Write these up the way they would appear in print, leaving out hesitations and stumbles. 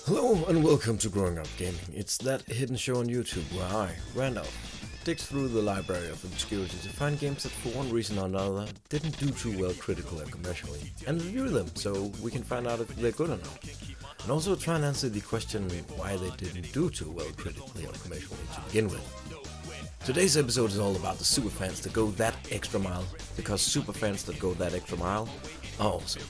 Hello and welcome to Growing Up Gaming. It's that hidden show on YouTube where I, Randolph, digs through the library of obscurity to find games that for one reason or another didn't do too well critically or commercially, and review them so we can find out if they're good or not. And also try and answer the question why they didn't do too well critically or commercially to begin with. Today's episode is all about the superfans that go that extra mile, because superfans that go that extra mile are awesome.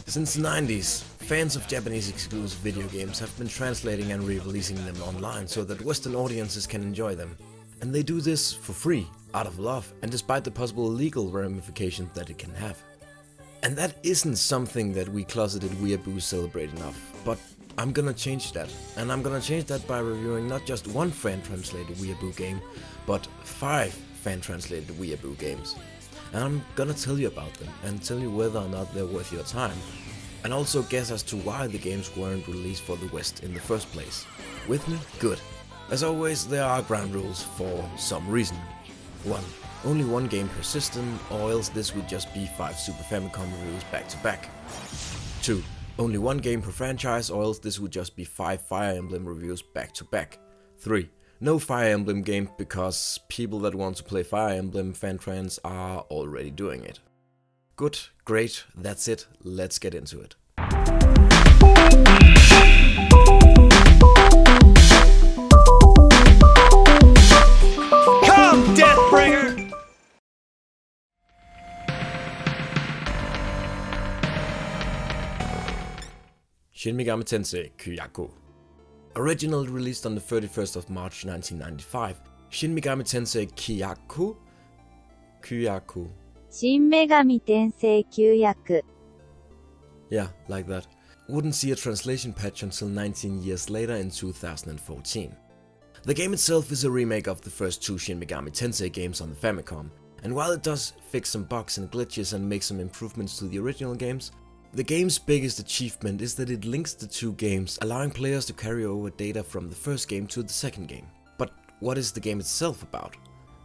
Since the 90s, fans of Japanese exclusive video games have been translating and re-releasing them online so that Western audiences can enjoy them. And they do this for free, out of love, and despite the possible legal ramifications that it can have. And that isn't something that we closeted weeaboos celebrate enough, but I'm gonna change that. And I'm gonna change that by reviewing not just one fan-translated weeaboo game, but 5 fan-translated weeaboo games. And I'm gonna tell you about them, and tell you whether or not they're worth your time. And also guess as to why the games weren't released for the West in the first place. With me? Good. As always, there are ground rules for some reason. 1. Only one game per system, or else this would just be 5 Super Famicom reviews back to back. 2. Only one game per franchise, or else this would just be 5 Fire Emblem reviews back to back. 3. No Fire Emblem game because people that want to play Fire Emblem fan trans are already doing it. Good, great, that's it, let's get into it. Come, Deathbringer! Shin Megami Tensei Kyaku. Originally released on the 31st of March 1995, Shin Megami Tensei Kyaku? Kyaku. 新女神転生旧約 Yeah, like that. Wouldn't see a translation patch until 19 years later in 2014. The game itself is a remake of the first 2 Shin Megami Tensei games on the Famicom, and while it does fix some bugs and glitches and make some improvements to the original games, the game's biggest achievement is that it links the 2 games, allowing players to carry over data from the first game to the second game. But what is the game itself about?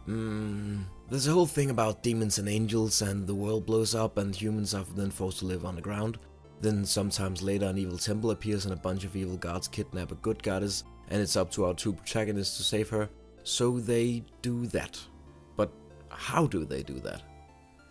There's a whole thing about demons and angels, and the world blows up and humans are then forced to live underground. Then sometimes later an evil temple appears and a bunch of evil gods kidnap a good goddess, and it's up to our 2 protagonists to save her. So they do that. But how do they do that?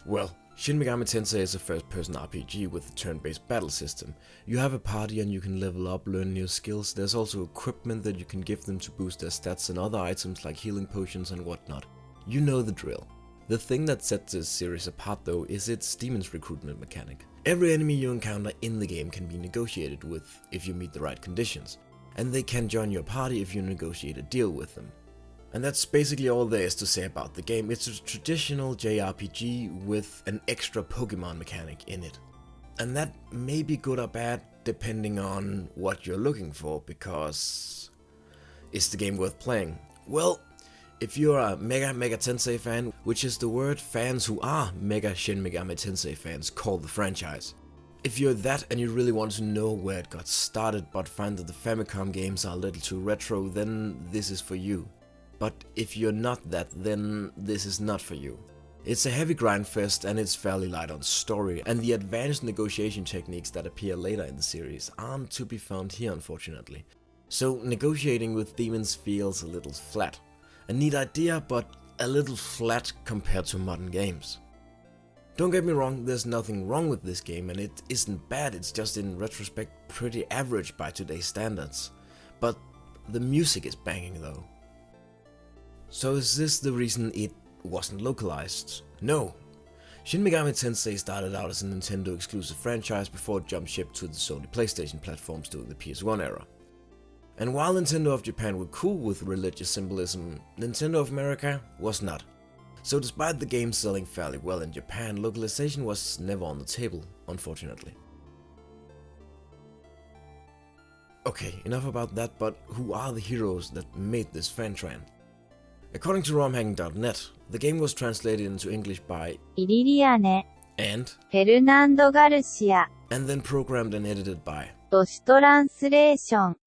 Well, Shin Megami Tensei is a first-person RPG with a turn-based battle system. You have a party and you can level up, learn new skills. There's also equipment that you can give them to boost their stats and other items like healing potions and whatnot. You know the drill. The thing that sets this series apart though is its demons recruitment mechanic. Every enemy you encounter in the game can be negotiated with if you meet the right conditions, and they can join your party if you negotiate a deal with them. And that's basically all there is to say about the game. It's a traditional JRPG with an extra Pokemon mechanic in it. And that may be good or bad depending on what you're looking for, because is the game worth playing? Well, if you're a Mega Tensei fan, which is the word fans who are Mega Shin Megami Tensei fans call the franchise. If you're that and you really want to know where it got started but find that the Famicom games are a little too retro, then this is for you. But if you're not that, then this is not for you. It's a heavy grind fest and it's fairly light on story, and the advanced negotiation techniques that appear later in the series aren't to be found here, unfortunately. So negotiating with demons feels a little flat. A neat idea, but a little flat compared to modern games. Don't get me wrong, there's nothing wrong with this game and it isn't bad, it's just in retrospect pretty average by today's standards. But the music is banging though. So is this the reason it wasn't localized? No. Shin Megami Tensei started out as a Nintendo exclusive franchise before it jumped ship to the Sony PlayStation platforms during the PS1 era. And while Nintendo of Japan were cool with religious symbolism, Nintendo of America was not. So despite the game selling fairly well in Japan, localization was never on the table, unfortunately. Okay, enough about that, but who are the heroes that made this fan-tran? According to romhacking.net, the game was translated into English by イリリアネ and フェルナンド・ガルシア and then programmed and edited by ドシュトランスレーション 「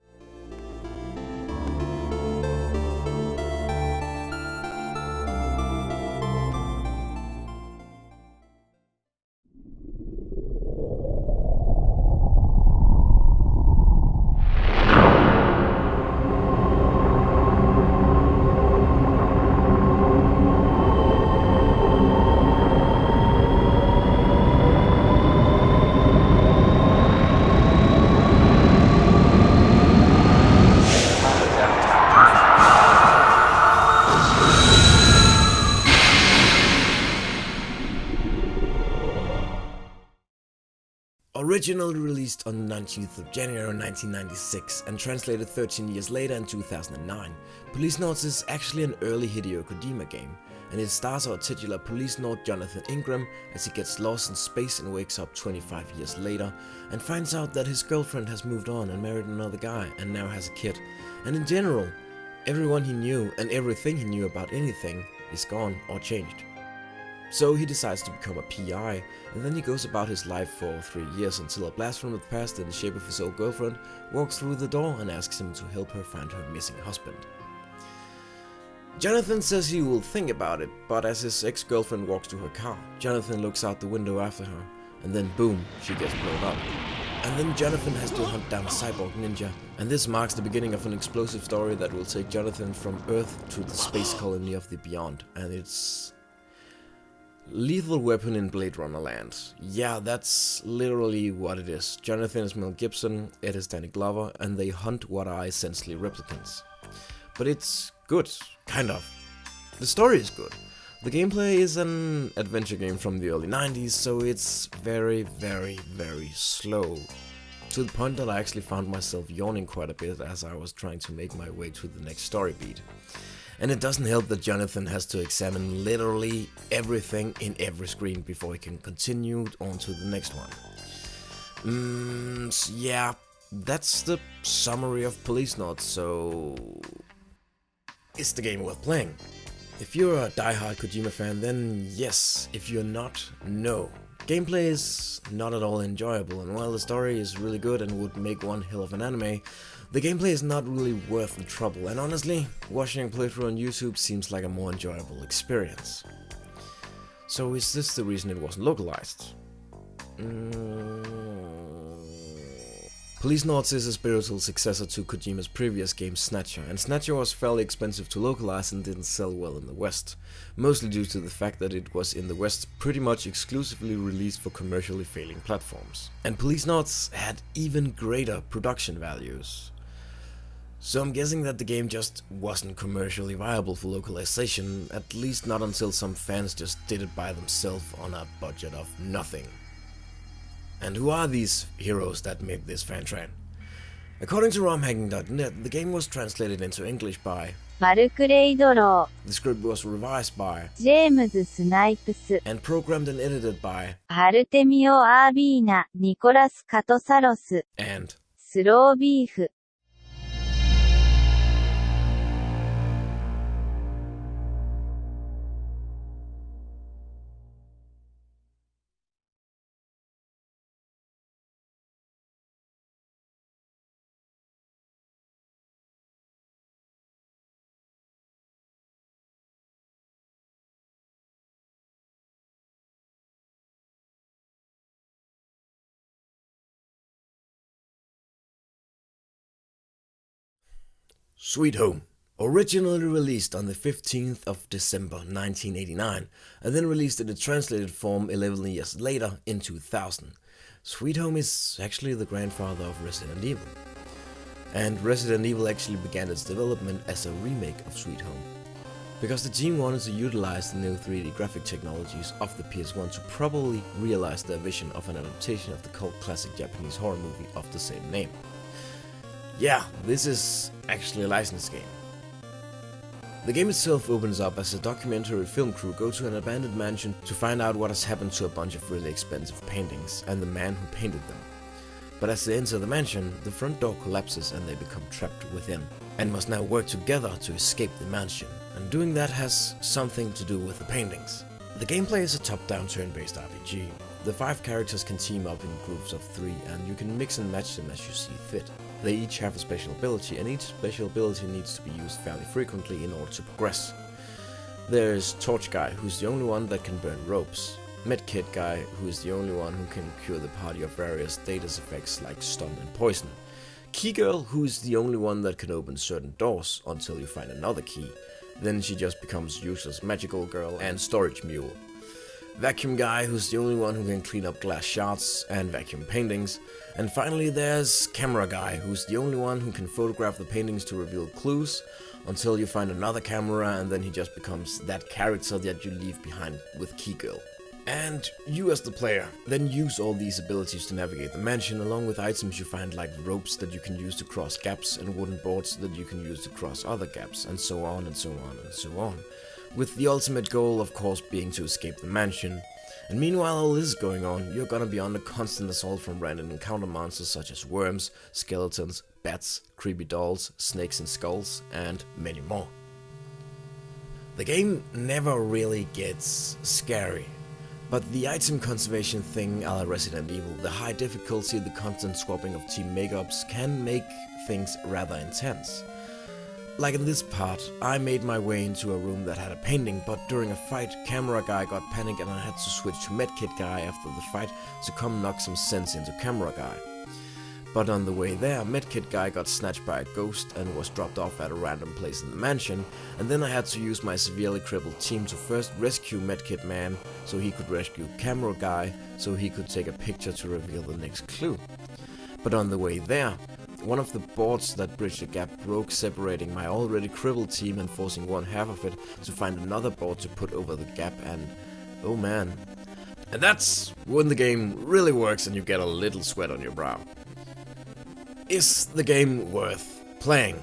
Originally released on the 19th of January 1996 and translated 13 years later in 2009, Policenauts is actually an early Hideo Kojima game, and it stars our titular Policenaut Jonathan Ingram as he gets lost in space and wakes up 25 years later and finds out that his girlfriend has moved on and married another guy and now has a kid. And in general, everyone he knew and everything he knew about anything is gone or changed. So he decides to become a PI, and then he goes about his life for 3 years until a blast from the past in the shape of his old girlfriend walks through the door and asks him to help her find her missing husband. Jonathan says he will think about it, but as his ex-girlfriend walks to her car, Jonathan looks out the window after her, and then boom, she gets blown up. And then Jonathan has to hunt down a cyborg ninja, and this marks the beginning of an explosive story that will take Jonathan from Earth to the space colony of the Beyond, and it's Lethal Weapon in Blade Runner land. Yeah, that's literally what it is. Jonathan is Mel Gibson, Ed is Danny Glover, and they hunt what are essentially replicants. But it's good, kind of. The story is good. The gameplay is an adventure game from the early 90s, so it's very, very, very slow. To the point that I actually found myself yawning quite a bit as I was trying to make my way to the next story beat. And it doesn't help that Jonathan has to examine literally everything in every screen before he can continue on to the next one. Yeah, that's the summary of Policenauts, so is the game worth playing? If you're a die-hard Kojima fan, then yes. If you're not, no. Gameplay is not at all enjoyable, and while the story is really good and would make one hell of an anime, the gameplay is not really worth the trouble, and honestly, watching a playthrough on YouTube seems like a more enjoyable experience. So is this the reason it wasn't localized? Policenauts is a spiritual successor to Kojima's previous game Snatcher, and Snatcher was fairly expensive to localize and didn't sell well in the West, mostly due to the fact that it was in the West pretty much exclusively released for commercially failing platforms. And Policenauts had even greater production values. So I'm guessing that the game just wasn't commercially viable for localization, at least not until some fans just did it by themselves on a budget of nothing. And who are these heroes that made this fan trend? According to romhacking.net, the game was translated into English by マルクレイドロ the script was revised by ー、ジェームズ・スナイプス、 and programmed and edited by アルテミオ・アービーナ、ニコラス・カトサロス、 and スロービーフ。Sweet Home, originally released on the 15th of December 1989, and then released in a translated form 11 years later in 2000. Sweet Home is actually the grandfather of Resident Evil. And Resident Evil actually began its development as a remake of Sweet Home, because the team wanted to utilize the new 3D graphic technologies of the PS1 to properly realize their vision of an adaptation of the cult classic Japanese horror movie of the same name. Yeah, this is actually a licensed game. The game itself opens up as a documentary film crew go to an abandoned mansion to find out what has happened to a bunch of really expensive paintings and the man who painted them. But as they enter the mansion, the front door collapses and they become trapped within, and must now work together to escape the mansion, and doing that has something to do with the paintings. The gameplay is a top-down turn-based RPG. The 5 characters can team up in groups of 3 and you can mix and match them as you see fit. They each have a special ability, and each special ability needs to be used fairly frequently in order to progress. There's Torch Guy, who's the only one that can burn ropes. Medkit Guy, who is the only one who can cure the party of various status effects like stun and poison. Key Girl, who is the only one that can open certain doors until you find another key. Then she just becomes useless Magical Girl and Storage Mule. Vacuum Guy, who's the only one who can clean up glass shards and vacuum paintings. And finally there's Camera Guy, who's the only one who can photograph the paintings to reveal clues until you find another camera, and then he just becomes that character that you leave behind with Key Girl. And you as the player then use all these abilities to navigate the mansion, along with items you find like ropes that you can use to cross gaps and wooden boards that you can use to cross other gaps, and so on and so on and so on. With the ultimate goal of course being to escape the mansion. And meanwhile all this is going on, you're gonna be under constant assault from random encounter monsters such as worms, skeletons, bats, creepy dolls, snakes and skulls, and many more. The game never really gets scary. But the item conservation thing a la Resident Evil, the high difficulty, the constant swapping of team makeups can make things rather intense. Like in this part, I made my way into a room that had a painting, but during a fight, camera guy got panicked and I had to switch to medkit guy after the fight to come knock some sense into camera guy. But on the way there, medkit guy got snatched by a ghost and was dropped off at a random place in the mansion, and then I had to use my severely crippled team to first rescue medkit man, so he could rescue camera guy, so he could take a picture to reveal the next clue. But on the way there, one of the boards that bridged the gap broke, separating my already crippled team and forcing one half of it to find another board to put over the gap, and oh man. And that's when the game really works and you get a little sweat on your brow. Is the game worth playing?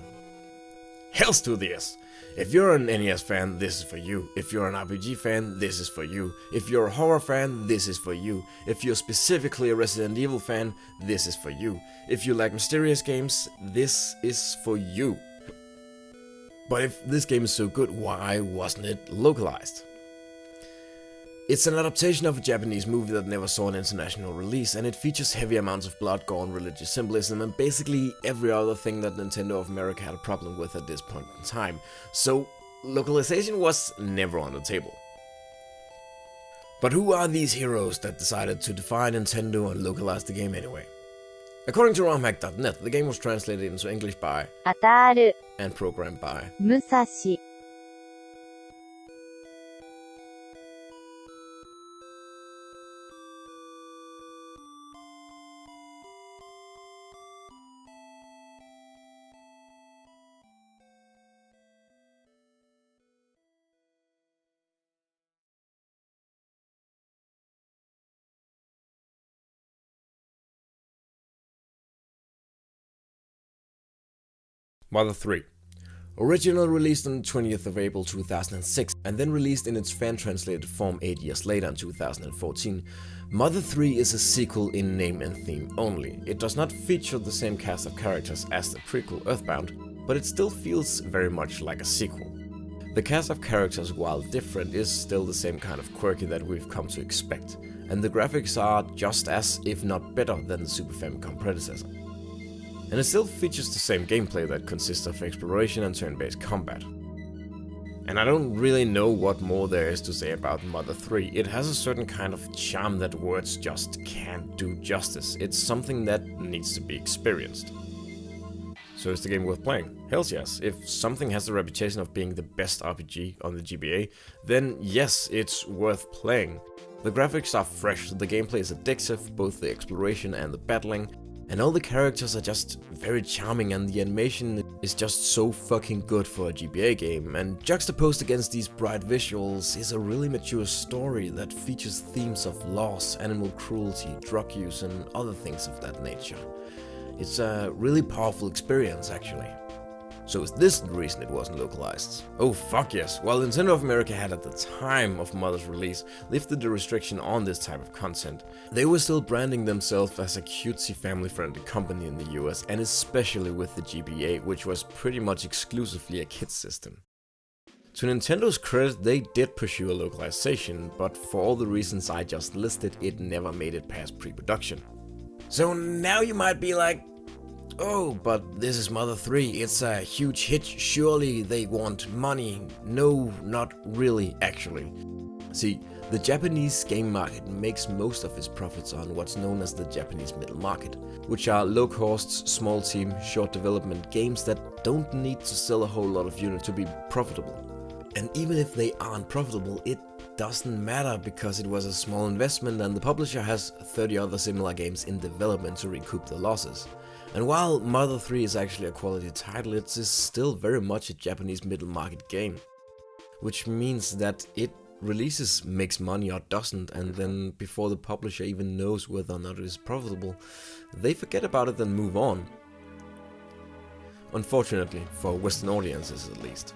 Hells to the yes! If you're an NES fan, this is for you. If you're an RPG fan, this is for you. If you're a horror fan, this is for you. If you're specifically a Resident Evil fan, this is for you. If you like mysterious games, this is for you. But if this game is so good, why wasn't it localized? It's an adaptation of a Japanese movie that never saw an international release, and it features heavy amounts of blood, gore, and religious symbolism, and basically every other thing that Nintendo of America had a problem with at this point in time. So, localization was never on the table. But who are these heroes that decided to defy Nintendo and localize the game anyway? According to romhack.net, the game was translated into English by 当たる and programmed by 武蔵 Mother 3. Originally released on the 20th of April 2006 and then released in its fan-translated form 8 years later in 2014, Mother 3 is a sequel in name and theme only. It does not feature the same cast of characters as the prequel Earthbound, but it still feels very much like a sequel. The cast of characters, while different, is still the same kind of quirky that we've come to expect, and the graphics are just as, if not better, than the Super Famicom predecessor. And it still features the same gameplay that consists of exploration and turn-based combat. And I don't really know what more there is to say about Mother 3. It has a certain kind of charm that words just can't do justice. It's something that needs to be experienced. So is the game worth playing? Hells yes. If something has the reputation of being the best RPG on the GBA, then yes, it's worth playing. The graphics are fresh, the gameplay is addictive, both the exploration and the battling, and all the characters are just very charming, and the animation is just so fucking good for a GBA game, and juxtaposed against these bright visuals is a really mature story that features themes of loss, animal cruelty, drug use and other things of that nature. It's a really powerful experience actually. So is this the reason it wasn't localized? Oh fuck yes. While Nintendo of America had at the time of Mother's release lifted the restriction on this type of content, they were still branding themselves as a cutesy family-friendly company in the US, and especially with the GBA, which was pretty much exclusively a kids system. To Nintendo's credit, they did pursue a localization, but for all the reasons I just listed, it never made it past pre-production. So now you might be like, oh, but this is Mother 3, it's a huge hit, surely they want money. No, not really, actually. See, the Japanese game market makes most of its profits on what's known as the Japanese middle market, which are low-cost, small-team, short development games that don't need to sell a whole lot of units to be profitable. And even if they aren't profitable, it doesn't matter because it was a small investment and the publisher has 30 other similar games in development to recoup the losses. And while Mother 3 is actually a quality title, it is still very much a Japanese middle market game. Which means that it releases makes money or doesn't, and then before the publisher even knows whether or not it is profitable, they forget about it and move on. Unfortunately, for Western audiences at least.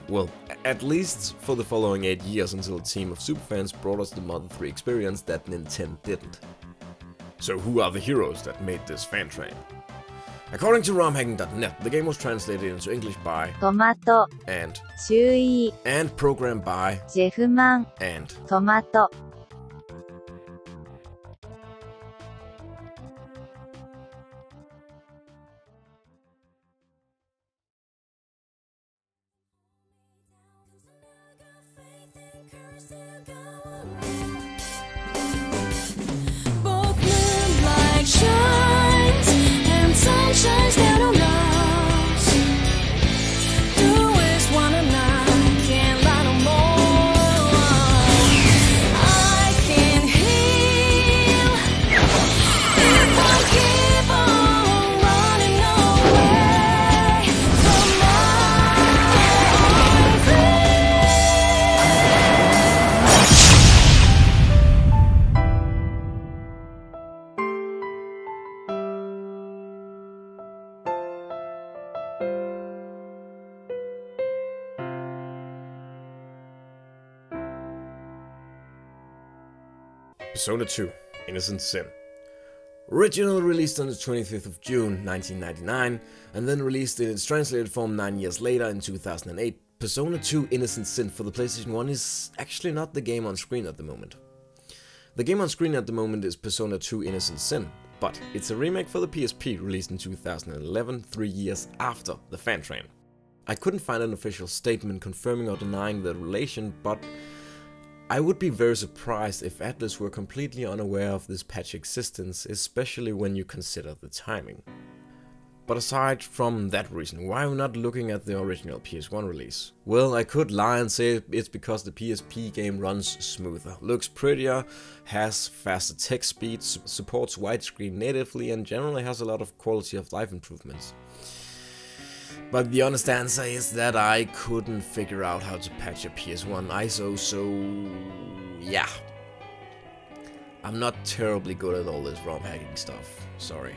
Well, at least for the following 8 years until a team of superfans brought us the Mother 3 experience that Nintendo didn't. So who are the heroes that made this fan train? According to romhacking.net, the game was translated into English by トマト and 注意 and programmed by ジェフマン and トマト Both moonlight shines and sun shines down on us. Do is one and I can't lie no more. I can heal if I keep on running away from my fear. Persona 2 Innocent Sin. Originally released on the 25th of June 1999, and then released in its translated form 9 years later in 2008, Persona 2 Innocent Sin for the PlayStation 1 is actually not the game on screen at the moment. The game on screen at the moment is Persona 2 Innocent Sin, but it's a remake for the PSP released in 2011, 3 years after the fan train. I couldn't find an official statement confirming or denying the relation, but I would be very surprised if Atlus were completely unaware of this patch existence, especially when you consider the timing. But aside from that reason, why are we not looking at the original PS1 release? Well, I could lie and say it's because the PSP game runs smoother, looks prettier, has faster text speeds, supports widescreen natively, and generally has a lot of quality of life improvements. But the honest answer is that I couldn't figure out how to patch a PS1 ISO, so yeah. I'm not terribly good at all this ROM hacking stuff, sorry.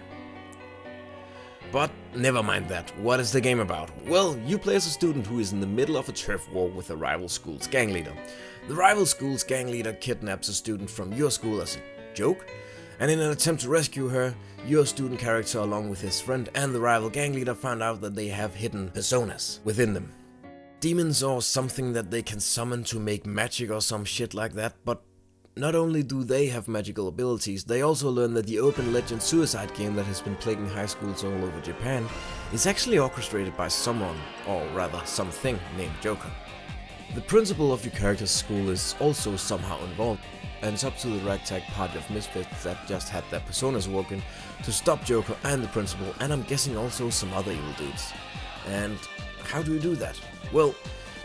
But never mind that, what is the game about? Well, you play as a student who is in the middle of a turf war with a rival school's gang leader. The rival school's gang leader kidnaps a student from your school as a joke, and in an attempt to rescue her, your student character along with his friend and the rival gang leader find out that they have hidden personas within them. Demons or something that they can summon to make magic or some shit like that, but not only do they have magical abilities, they also learn that the open legend suicide game that has been plaguing high schools all over Japan is actually orchestrated by someone, or rather something, named Joker. The principal of your character's school is also somehow involved, and it's up to the ragtag party of misfits that just had their personas woken to stop Joker and the principal, and I'm guessing also some other evil dudes. And how do you do that? Well,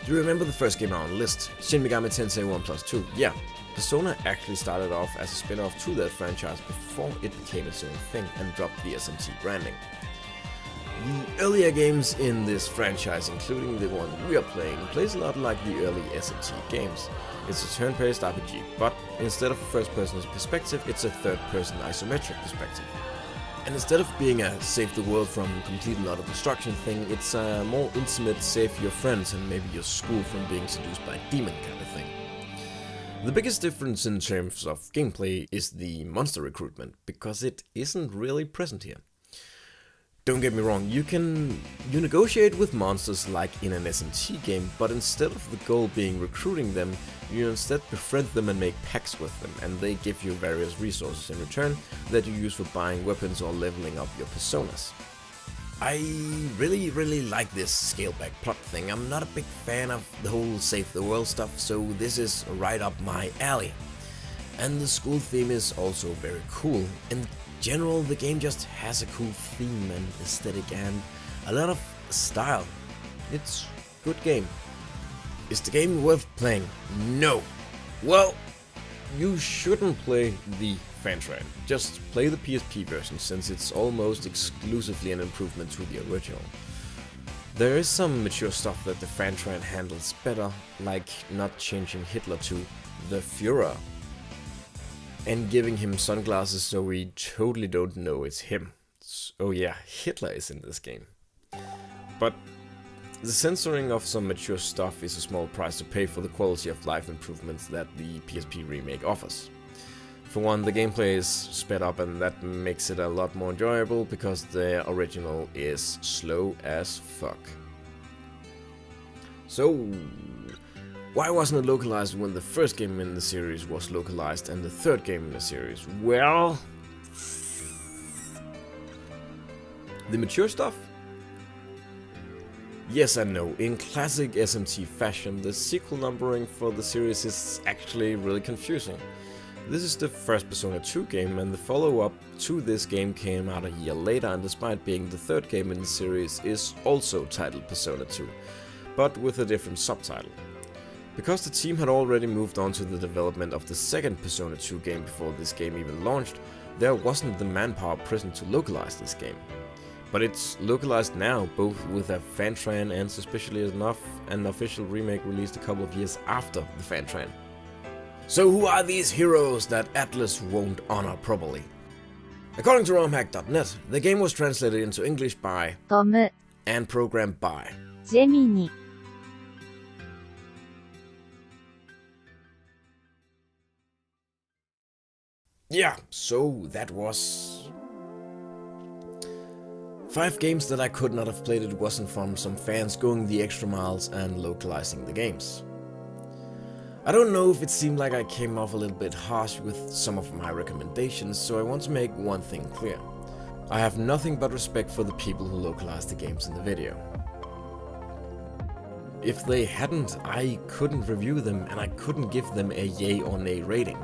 do you remember the first game on the list, Shin Megami Tensei 1+2? Yeah, Persona actually started off as a spin-off to that franchise before it became its own thing and dropped the SMT branding. The earlier games in this franchise, including the one we are playing, plays a lot like the early SMT games. It's a turn-based RPG, but instead of a first-person perspective, it's a third-person isometric perspective. And instead of being a save the world from complete and utter destruction thing, it's a more intimate save your friends and maybe your school from being seduced by a demon kind of thing. The biggest difference in terms of gameplay is the monster recruitment, because it isn't really present here. Don't get me wrong, you negotiate with monsters like in an SMT game, but instead of the goal being recruiting them, you instead befriend them and make pacts with them, and they give you various resources in return that you use for buying weapons or leveling up your personas. I really like this scaled back plot thing. I'm not a big fan of the whole save the world stuff, so this is right up my alley. And the school theme is also very cool. In general, the game just has a cool theme and aesthetic and a lot of style. It's a good game. Is the game worth playing? No. Well, you shouldn't play the fan train. Just play the PSP version, since it's almost exclusively an improvement to the original. There is some mature stuff that the Fantran handles better, like not changing Hitler to the Führer and giving him sunglasses so we totally don't know it's him. Oh yeah, Hitler is in this game. But the censoring of some mature stuff is a small price to pay for the quality of life improvements that the PSP remake offers. For one, the gameplay is sped up and that makes it a lot more enjoyable because the original is slow as fuck. So, why wasn't it localized when the first game in the series was localized and the third game in the series? Well, the mature stuff? Yes and no. In classic SMT fashion, the sequel numbering for the series is actually really confusing. This is the first Persona 2 game, and the follow-up to this game came out a year later, and despite being the third game in the series, is also titled Persona 2, but with a different subtitle. Because the team had already moved on to the development of the second Persona 2 game before this game even launched, there wasn't the manpower present to localize this game. But it's localized now, both with a Fantran and, suspiciously enough, an official remake released a couple of years after the Fantran. So who are these heroes that Atlas won't honor properly? According to romhack.net, the game was translated into English by Tom, and programmed by. Gemini. Yeah, so that was 5 games that I could not have played if it wasn't from some fans going the extra miles and localizing the games. I don't know if it seemed like I came off a little bit harsh with some of my recommendations, so I want to make one thing clear. I have nothing but respect for the people who localized the games in the video. If they hadn't, I couldn't review them and I couldn't give them a yay or nay rating.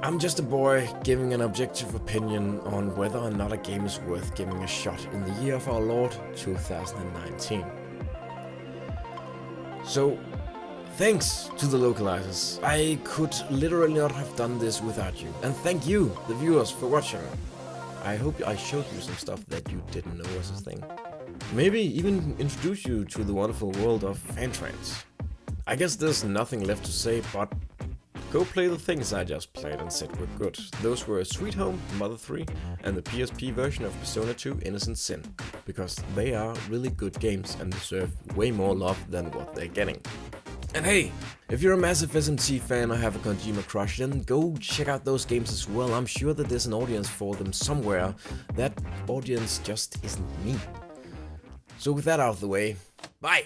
I'm just a boy giving an objective opinion on whether or not a game is worth giving a shot in the year of our Lord 2019. So, thanks to the localizers. I could literally not have done this without you. And thank you, the viewers, for watching. I hope I showed you some stuff that you didn't know was a thing. Maybe even introduce you to the wonderful world of Fantrans. I guess there's nothing left to say, but go play the things I just played and said were good. Those were Sweet Home, Mother 3, and the PSP version of Persona 2 Innocent Sin, because they are really good games and deserve way more love than what they're getting. And hey, if you're a massive SMT fan or have a Kojima crush, then go check out those games as well. I'm sure that there's an audience for them somewhere. That audience just isn't me. So with that out of the way, bye!